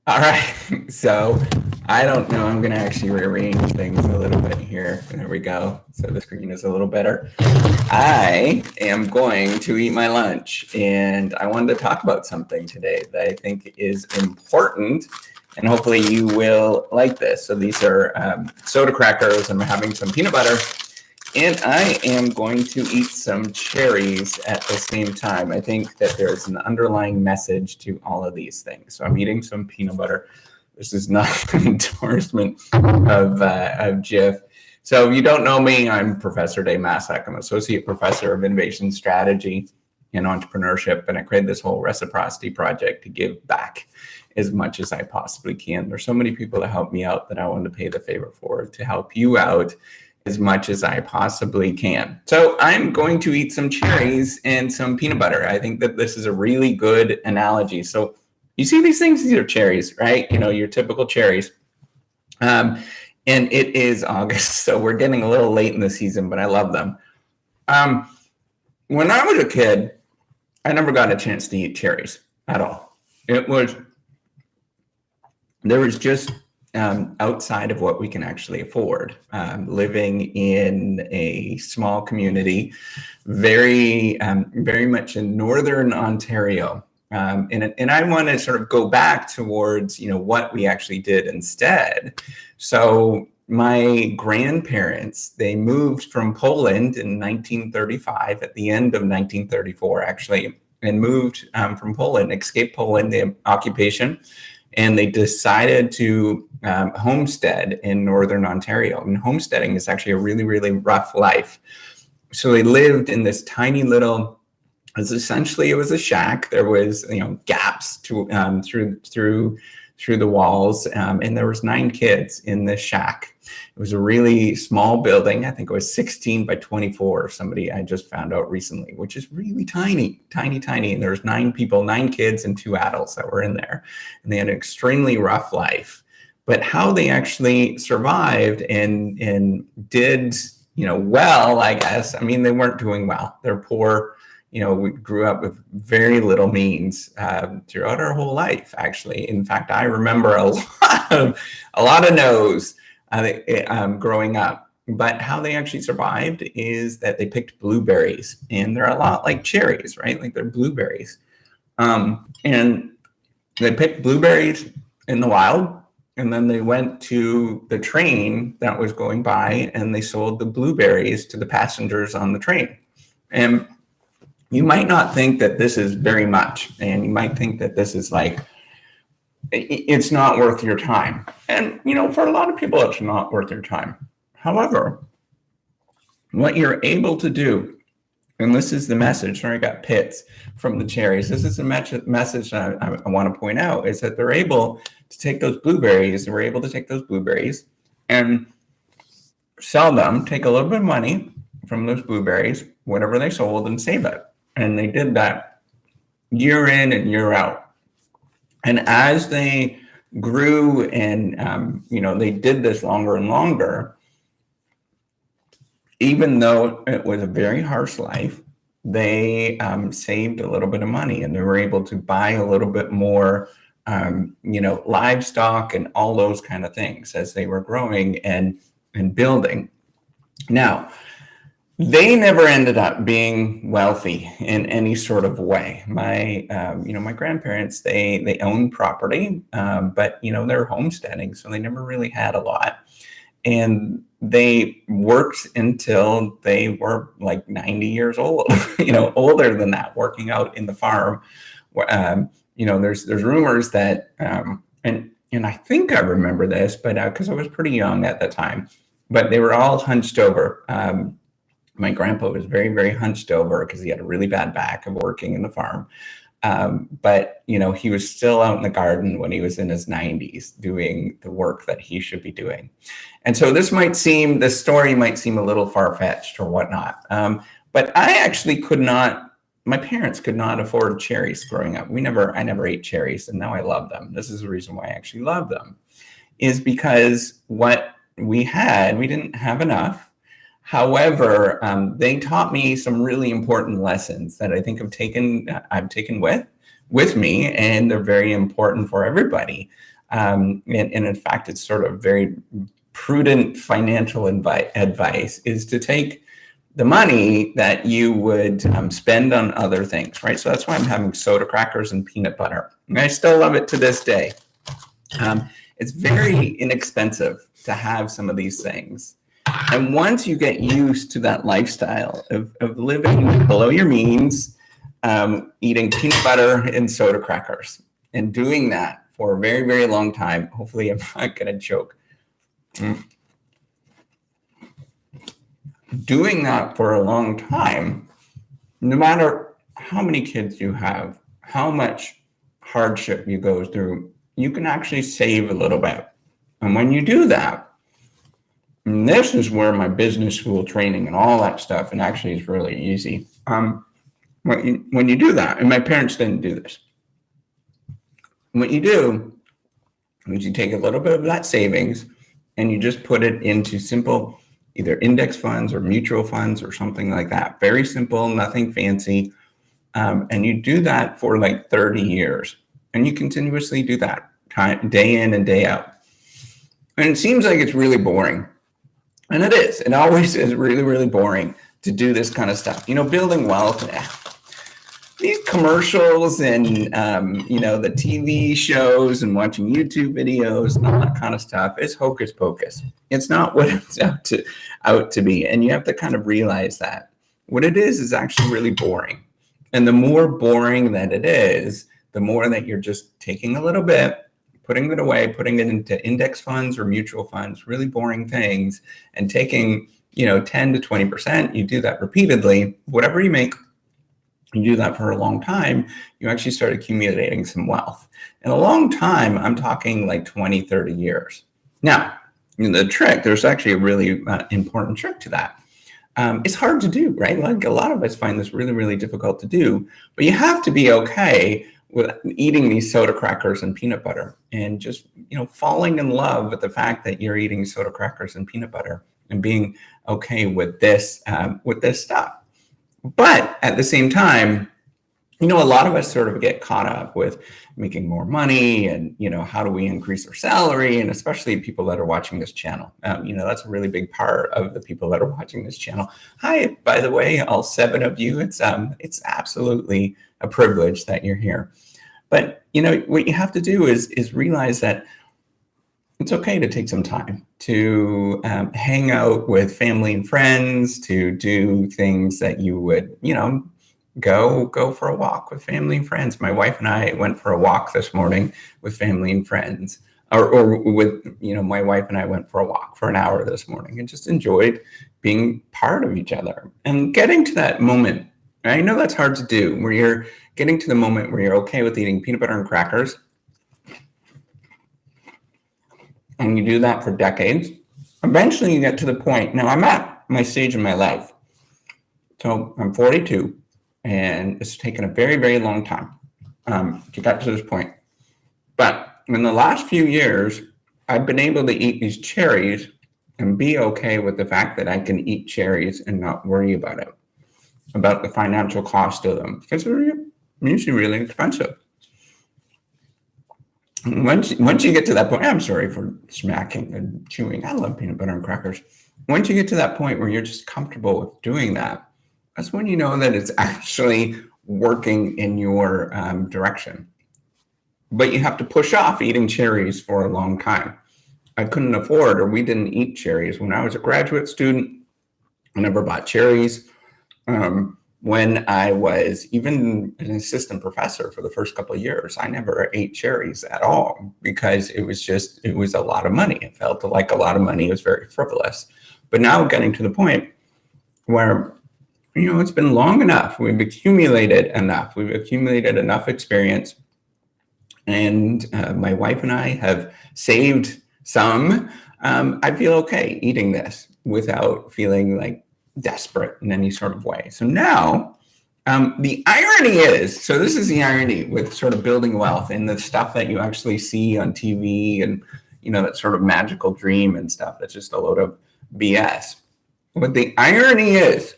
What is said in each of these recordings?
All right, so I don't know. I'm going to actually rearrange things a little bit here. There we go. So the screen is a little better. I am going to eat my lunch, and I wanted to talk about something today that I think is important, and hopefully you will like this. So these are soda crackers. I'm having some peanut butter, and I am going to eat some cherries at the same time. I think that there's an underlying message to all of these things. So I'm eating some peanut butter. This is not an endorsement of Jif. So if you don't know me, I'm Professor Dave Maslach. I'm Associate Professor of Innovation Strategy and Entrepreneurship, and I created this whole reciprocity project to give back as much as I possibly can. There's so many people that help me out that I want to pay the favor for, to help you out as much as I possibly can. So I'm going to eat some cherries and some peanut butter. I think that this is a really good analogy. So you see these things, these are cherries, right? You know, your typical cherries. And it is August, so we're getting a little late in the season, but I love them. When I was a kid, I never got a chance to eat cherries at all. There was just outside of what we can actually afford. Living in a small community, very much in northern Ontario. And I want to sort of go back towards, what we actually did instead. So my grandparents, they moved from Poland in 1935, at the end of 1934, actually, and moved from Poland, escaped Poland, the occupation, and they decided to homestead in northern Ontario. And homesteading is actually a really, really rough life. So they lived in this tiny little, it was a shack. There was, gaps to through the walls, and there was 9 kids in this shack. It was a really small building. I think it was 16 by 24. Somebody I just found out recently, which is really tiny. And there was 9 people, 9 kids, and 2 adults that were in there, and they had an extremely rough life. But how they actually survived and did, well, I guess. I mean, they weren't doing well. They're poor. We grew up with very little means throughout our whole life, actually. In fact, I remember a lot of no's growing up. But how they actually survived is that they picked blueberries, and they're a lot like cherries, right? Like they're blueberries. And they picked blueberries in the wild, and then they went to the train that was going by, and they sold the blueberries to the passengers on the train. And you might not think that this is very much, and you might think that this is like, it's not worth your time. And, for a lot of people, it's not worth your time. However, what you're able to do, and this is the message, sorry, I got pits from the cherries. This is the message that I want to point out, is that they're able to take those blueberries, and sell them, take a little bit of money from those blueberries, whatever they sold, and save it. And they did that year in and year out. And as they grew and, they did this longer and longer, even though it was a very harsh life, they saved a little bit of money, and they were able to buy a little bit more, livestock and all those kind of things as they were growing and building. Now, they never ended up being wealthy in any sort of way. My grandparents, they owned property, but, they're homesteading, so they never really had a lot. And they worked until they were like 90 years old, older than that, working out in the farm. There's rumors that, and I think I remember this, but because I was pretty young at the time, but they were all hunched over. My grandpa was very, very hunched over because he had a really bad back of working in the farm. But he was still out in the garden when he was in his 90s doing the work that he should be doing. And so this story might seem a little far-fetched or whatnot. But I actually my parents could not afford cherries growing up. I never ate cherries, and now I love them. This is the reason why I actually love them, is because what we didn't have enough. However, they taught me some really important lessons that I think I've taken with me, and they're very important for everybody. And in fact, it's sort of very prudent financial advice is to take the money that you would spend on other things, right? So that's why I'm having soda crackers and peanut butter. And I still love it to this day. It's very inexpensive to have some of these things. And once you get used to that lifestyle of living below your means, eating peanut butter and soda crackers and doing that for a very, very long time, hopefully I'm not going to choke. Doing that for a long time, no matter how many kids you have, how much hardship you go through, you can actually save a little bit. And when you do that, and this is where my business school training and all that stuff, and actually it's really easy. When you do that, and my parents didn't do this, what you do is you take a little bit of that savings and you just put it into simple, either index funds or mutual funds or something like that. Very simple, nothing fancy. And you do that for like 30 years. And you continuously do that day in and day out. And it seems like it's really boring. And it is. It always is really, really boring to do this kind of stuff. Building wealth, these commercials and, the TV shows and watching YouTube videos and all that kind of stuff is hocus pocus. It's not what it's out to be. And you have to kind of realize that. What it is actually really boring. And the more boring that it is, the more that you're just taking a little bit, putting it away, putting it into index funds or mutual funds, really boring things, and taking, 10 to 20%, you do that repeatedly, whatever you make, you do that for a long time, you actually start accumulating some wealth. In a long time, I'm talking like 20, 30 years. Now, the trick, there's actually a really important trick to that. It's hard to do, right? Like a lot of us find this really, really difficult to do, but you have to be okay with eating these soda crackers and peanut butter and just, falling in love with the fact that you're eating soda crackers and peanut butter and being okay with this stuff. But at the same time, a lot of us sort of get caught up with making more money and, how do we increase our salary? And especially people that are watching this channel. That's a really big part of the people that are watching this channel. Hi, by the way, all 7 of you. It's absolutely a privilege that you're here. But, what you have to do is realize that it's okay to take some time to hang out with family and friends, to do things that you would, go for a walk with family and friends. My wife and I went for a walk this morning with family and friends, or with, my wife and I went for a walk for an hour this morning and just enjoyed being part of each other and getting to that moment. I know that's hard to do, where you're getting to the moment where you're okay with eating peanut butter and crackers. And you do that for decades. Eventually you get to the point. Now I'm at my stage in my life. So I'm 42 and it's taken a very, very long time to get to this point. But in the last few years, I've been able to eat these cherries and be okay with the fact that I can eat cherries and not worry about it, about the financial cost of them, because they're usually really expensive. Once you get to that point, I'm sorry for smacking and chewing. I love peanut butter and crackers. Once you get to that point where you're just comfortable with doing that, that's when you know that it's actually working in your direction. But you have to push off eating cherries for a long time. I couldn't afford, or we didn't eat cherries. When I was a graduate student, I never bought cherries. When I was even an assistant professor for the first couple of years, I never ate cherries at all because it was a lot of money. It felt like a lot of money. It was very frivolous. But now getting to the point where, it's been long enough. We've accumulated enough. We've accumulated enough experience. And my wife and I have saved some. I feel okay eating this without feeling like desperate in any sort of way. So now the irony is, so this is the irony with sort of building wealth and the stuff that you actually see on TV and, that sort of magical dream and stuff. That's just a load of BS. What the irony is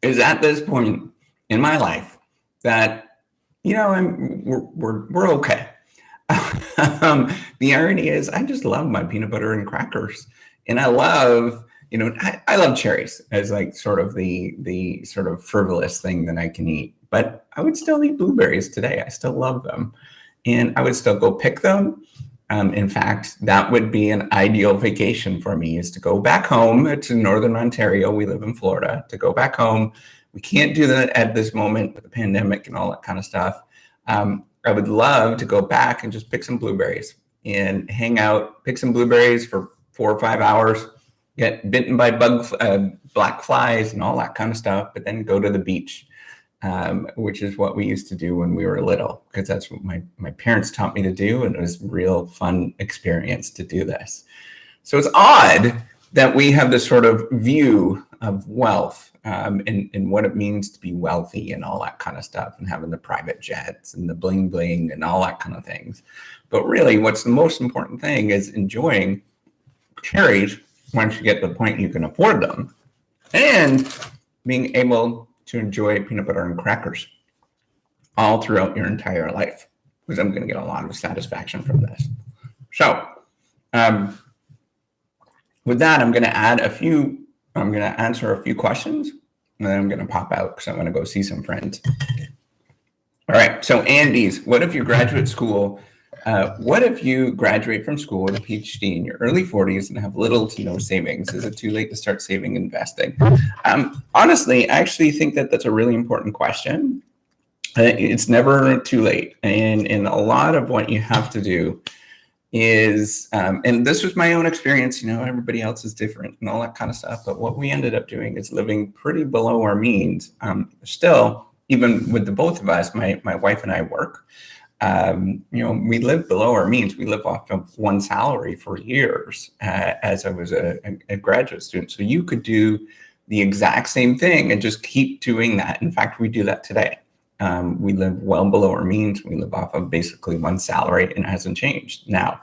at this point in my life that, we're okay. The irony is I just love my peanut butter and crackers. And I love, I love cherries as like sort of the sort of frivolous thing that I can eat. But I would still eat blueberries today. I still love them. And I would still go pick them. In fact, that would be an ideal vacation for me, is to go back home to Northern Ontario. We live in Florida. To go back home. We can't do that at this moment with the pandemic and all that kind of stuff. I would love to go back and just pick some blueberries and hang out, pick some blueberries for 4 or 5 hours, get bitten by black flies and all that kind of stuff, but then go to the beach. Which is what we used to do when we were little, because that's what my parents taught me to do. And it was a real fun experience to do this. So it's odd that we have this sort of view of wealth and what it means to be wealthy and all that kind of stuff, and having the private jets and the bling bling and all that kind of things. But really, what's the most important thing is enjoying cherries once you get to the point you can afford them, and being able to enjoy peanut butter and crackers all throughout your entire life, because I'm going to get a lot of satisfaction from this. So with that, I'm going to answer a few questions, and then I'm going to pop out because I'm going to go see some friends. All right. So Andy's, what if you graduate from school with a PhD in your early 40s and have little to no savings? Is it too late to start saving and investing? Honestly, I actually think that that's a really important question. It's never too late. And a lot of what you have to do is, and this was my own experience, everybody else is different and all that kind of stuff. But what we ended up doing is living pretty below our means. Still, even with the both of us, my wife and I work. We live below our means. We live off of one salary for years as I was a graduate student. So you could do the exact same thing and just keep doing that. In fact, we do that today. We live well below our means. We live off of basically one salary, and it hasn't changed. Now,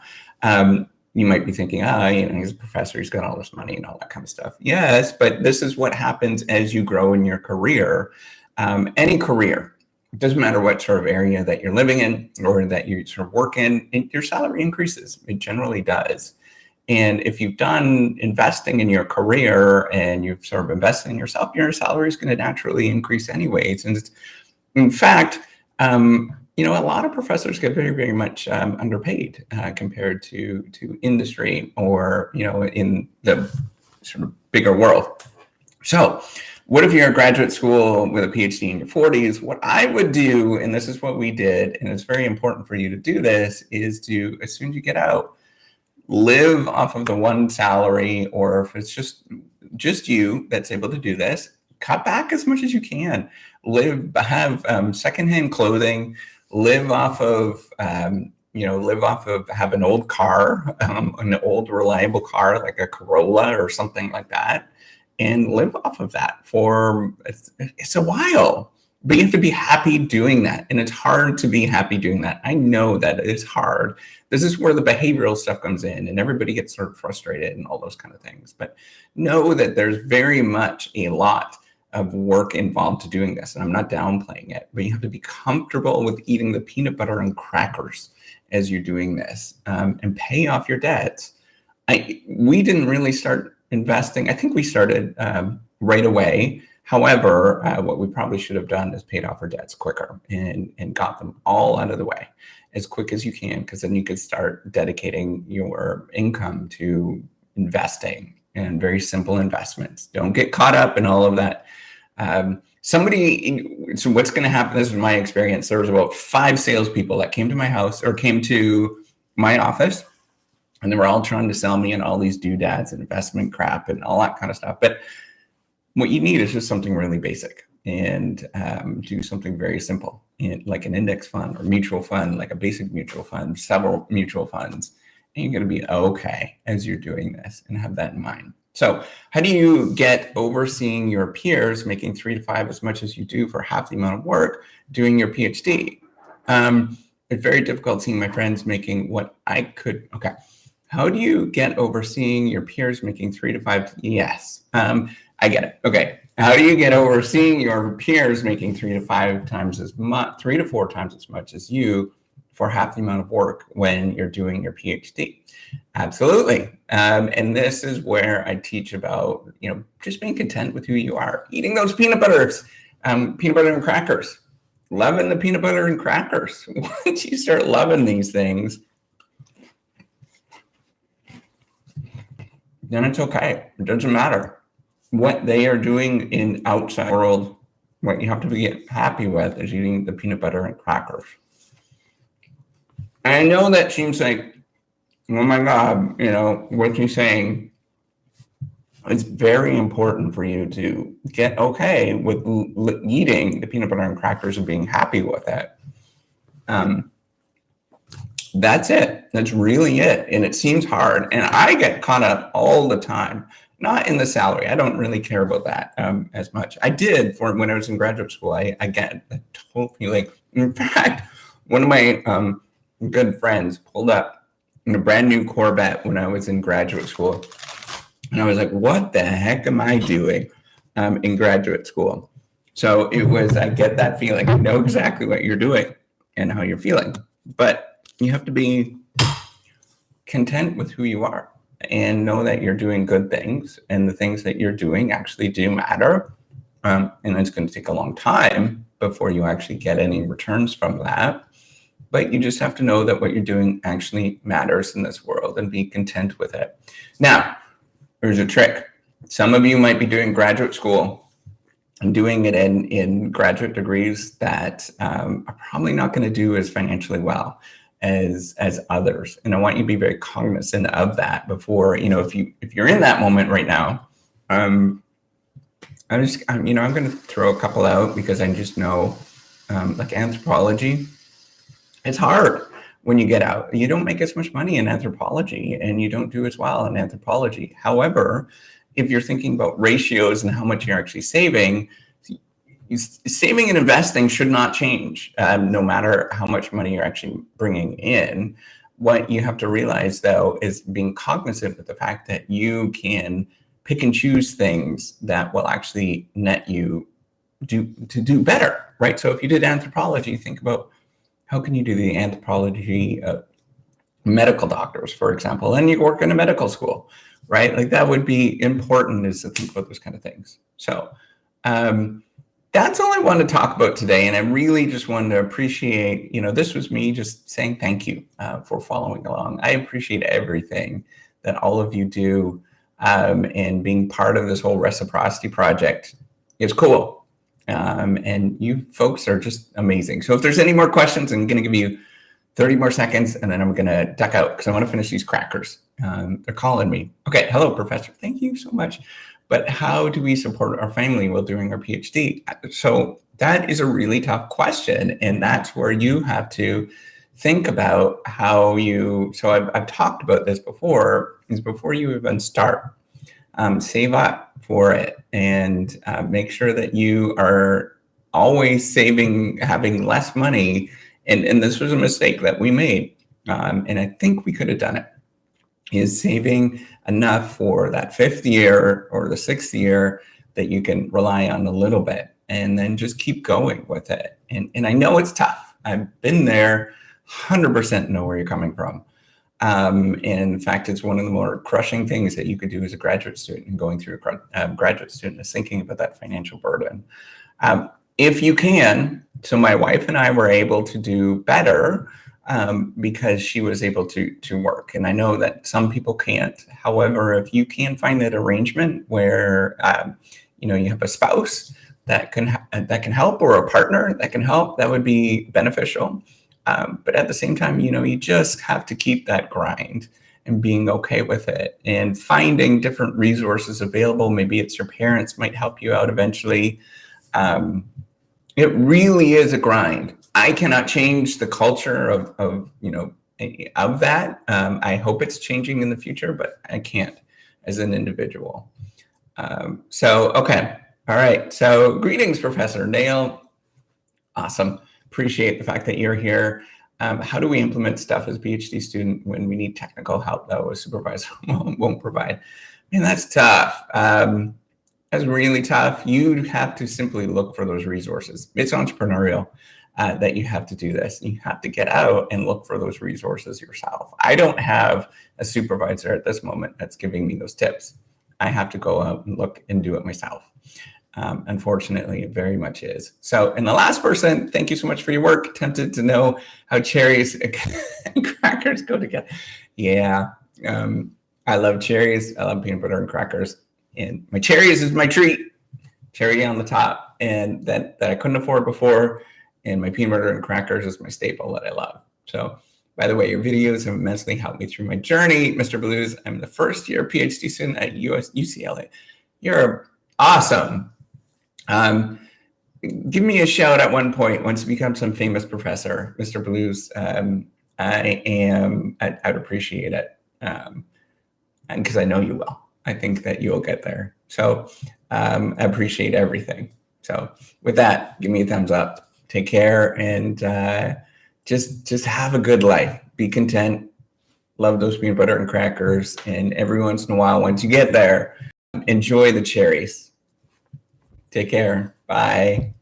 you might be thinking, he's a professor, he's got all this money and all that kind of stuff. Yes, but this is what happens as you grow in your career. Any career. It doesn't matter what sort of area that you're living in or that you sort of work in, your salary increases. It generally does. And if you've done investing in your career and you've sort of invested in yourself, your salary is going to naturally increase anyways. And in fact, a lot of professors get very, very much underpaid compared to industry or, in the sort of bigger world. So what if you're in graduate school with a PhD in your 40s? What I would do, and this is what we did, and it's very important for you to do this, is to, as soon as you get out, live off of the one salary, or if it's just you that's able to do this, cut back as much as you can. Have secondhand clothing, live off of have an old car, an old reliable car like a Corolla or something like that, and live off of that for, it's a while, but you have to be happy doing that. And it's hard to be happy doing that. I know that it's hard. This is where the behavioral stuff comes in, and everybody gets sort of frustrated and all those kind of things. But know that there's very much a lot of work involved to doing this. And I'm not downplaying it, but you have to be comfortable with eating the peanut butter and crackers as you're doing this, and pay off your debts. We didn't really start investing. I think we started right away. However, what we probably should have done is paid off our debts quicker and got them all out of the way as quick as you can, because then you could start dedicating your income to investing and very simple investments. Don't get caught up in all of that. So what's going to happen, this is my experience, there was about 5 salespeople that came to my house or came to my office, and they were all trying to sell me and all these doodads and investment crap and all that kind of stuff. But what you need is just something really basic, and do something very simple, like an index fund or mutual fund, like a basic mutual fund, several mutual funds. And you're going to be okay as you're doing this, and have that in mind. So how do you get overseeing your peers making 3 to 5 as much as you do for half the amount of work doing your PhD? It's very difficult seeing my friends making what I could. Okay. How do you get overseeing your peers making 3 to 5? Yes. I get it. Okay. How do you get overseeing your peers making 3 to 4 times as much as you for half the amount of work when you're doing your PhD. Absolutely. And this is where I teach about, just being content with who you are, eating those peanut butter and crackers, loving the peanut butter and crackers. Once you start loving these things, then it's okay. It doesn't matter what they are doing in outside world. What you have to be happy with is eating the peanut butter and crackers. And I know that seems like, oh my God, what you're saying. It's very important for you to get okay with eating the peanut butter and crackers and being happy with it. That's it. That's really it. And it seems hard. And I get caught up all the time. Not in the salary. I don't really care about that as much. I did for when I was in graduate school. I get that total feeling. In fact, one of my good friends pulled up a brand new Corvette when I was in graduate school. And I was like, what the heck am I doing in graduate school? So it was, I get that feeling. I know exactly what you're doing and how you're feeling. But you have to be content with who you are. And know that you're doing good things, and the things that you're doing actually do matter. And it's going to take a long time before you actually get any returns from that. But you just have to know that what you're doing actually matters in this world and be content with it. Now, there's a trick. Some of you might be doing graduate school and doing it in graduate degrees that are probably not going to do as financially well as others. And I want you to be very cognizant of that before, if you're in that moment right now. I'm going to throw a couple out because I just know, like anthropology, it's hard when you get out. You don't make as much money in anthropology and you don't do as well in anthropology. However, if you're thinking about ratios and how much you're actually saving, saving and investing should not change, no matter how much money you're actually bringing in. What you have to realize, though, is being cognizant of the fact that you can pick and choose things that will actually net you to do better, right? So if you did anthropology, think about how can you do the anthropology of medical doctors, for example, and you work in a medical school, right? Like that would be important, is to think about those kind of things. So, that's all I want to talk about today. And I really just wanted to appreciate, this was me just saying thank you for following along. I appreciate everything that all of you do, and being part of this whole reciprocity project is cool. And you folks are just amazing. So if there's any more questions, I'm going to give you 30 more seconds and then I'm going to duck out because I want to finish these crackers. They're calling me. Okay. Hello, Professor. Thank you so much. But how do we support our family while doing our PhD? So that is a really tough question. And that's where you have to think about how so I've talked about this before, is before you even start, save up for it and make sure that you are always saving, having less money. And this was a mistake that we made. And I think we could have done it, is saving enough for that 5th year or the 6th year that you can rely on a little bit and then just keep going with it. And I know it's tough. I've been there, 100% know where you're coming from. And in fact, it's one of the more crushing things that you could do as a graduate student, and going through a graduate student is thinking about that financial burden. If you can, so my wife and I were able to do better because she was able to work. And I know that some people can't. However, if you can find that arrangement where you have a spouse that can help, or a partner that can help, that would be beneficial. But at the same time, you just have to keep that grind and being okay with it and finding different resources available. Maybe it's your parents might help you out eventually. It really is a grind. I cannot change the culture of that. I hope it's changing in the future, but I can't as an individual. Okay. All right. So greetings, Professor Nail. Awesome. Appreciate the fact that you're here. How do we implement stuff as a PhD student when we need technical help, though a supervisor won't provide? Man, that's tough. That's really tough. You have to simply look for those resources. It's entrepreneurial. that you have to do this. You have to get out and look for those resources yourself. I don't have a supervisor at this moment that's giving me those tips. I have to go out and look and do it myself. Unfortunately, it very much is. So, and the last person, thank you so much for your work. Tempted to know how cherries and crackers go together. Yeah, I love cherries. I love peanut butter and crackers. And my cherries is my treat. Cherry on the top, and that I couldn't afford before. And my peanut butter and crackers is my staple that I love. So, by the way, your videos have immensely helped me through my journey. Mr. Blues, I'm the first year PhD student at UCLA. You're awesome. Give me a shout at one point once you become some famous professor, Mr. Blues. I'd appreciate it. And because I know you will. I think that you'll get there. So I appreciate everything. So with that, give me a thumbs up. Take care and just have a good life. Be content. Love those peanut butter and crackers. And every once in a while, once you get there, enjoy the cherries. Take care. Bye.